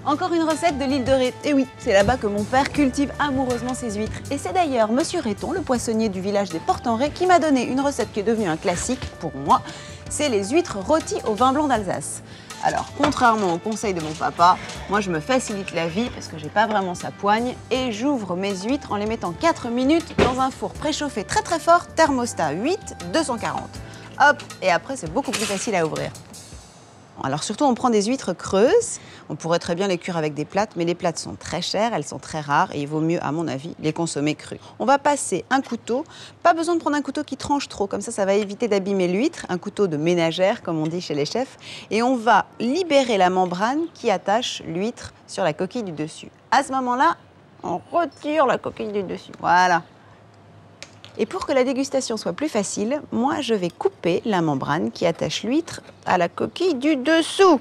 Encore une recette de l'île de Ré. Et oui, c'est là-bas que mon père cultive amoureusement ses huîtres. Et c'est d'ailleurs Monsieur Réton, le poissonnier du village des Portes-en-Ré, qui m'a donné une recette qui est devenue un classique pour moi. C'est les huîtres rôties au vin blanc d'Alsace. Alors, contrairement aux conseils de mon papa, moi je me facilite la vie parce que j'ai pas vraiment sa poigne et j'ouvre mes huîtres en les mettant 4 minutes dans un four préchauffé très très fort, thermostat 8, 240. Hop, et après c'est beaucoup plus facile à ouvrir. Alors surtout, on prend des huîtres creuses. On pourrait très bien les cuire avec des plates, mais les plates sont très chères, elles sont très rares et il vaut mieux, à mon avis, les consommer crues. On va passer un couteau. Pas besoin de prendre un couteau qui tranche trop, comme ça va éviter d'abîmer l'huître. Un couteau de ménagère, comme on dit chez les chefs. Et on va libérer la membrane qui attache l'huître sur la coquille du dessus. À ce moment-là, on retire la coquille du dessus. Voilà. Et pour que la dégustation soit plus facile, moi je vais couper la membrane qui attache l'huître à la coquille du dessous.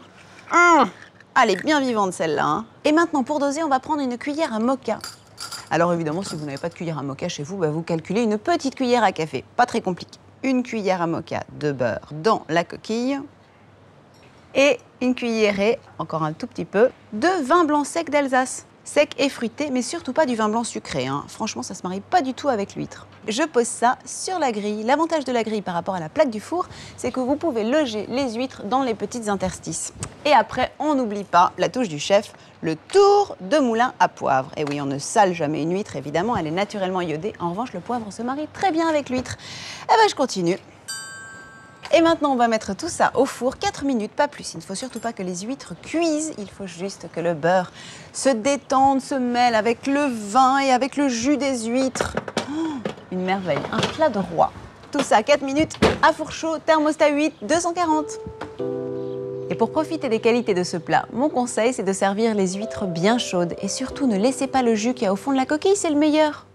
Elle est bien vivante celle-là. Hein. Et maintenant pour doser, on va prendre une cuillère à moka. Alors évidemment, si vous n'avez pas de cuillère à moka chez vous, vous calculez une petite cuillère à café. Pas très compliqué. Une cuillère à moka de beurre dans la coquille. Et une cuillerée, encore un tout petit peu, de vin blanc sec d'Alsace. Sec et fruité, mais surtout pas du vin blanc sucré. Hein. Franchement, ça se marie pas du tout avec l'huître. Je pose ça sur la grille. L'avantage de la grille par rapport à la plaque du four, c'est que vous pouvez loger les huîtres dans les petites interstices. Et après, on n'oublie pas la touche du chef, le tour de moulin à poivre. Et oui, on ne sale jamais une huître, évidemment, elle est naturellement iodée. En revanche, le poivre se marie très bien avec l'huître. Eh ben, je continue. Et maintenant, on va mettre tout ça au four, 4 minutes, pas plus. Il ne faut surtout pas que les huîtres cuisent, il faut juste que le beurre se détende, se mêle avec le vin et avec le jus des huîtres. Une merveille, un plat de roi. Tout ça, 4 minutes, à four chaud, thermostat 8, 240. Et pour profiter des qualités de ce plat, mon conseil, c'est de servir les huîtres bien chaudes. Et surtout, ne laissez pas le jus qu'il y a au fond de la coquille, c'est le meilleur.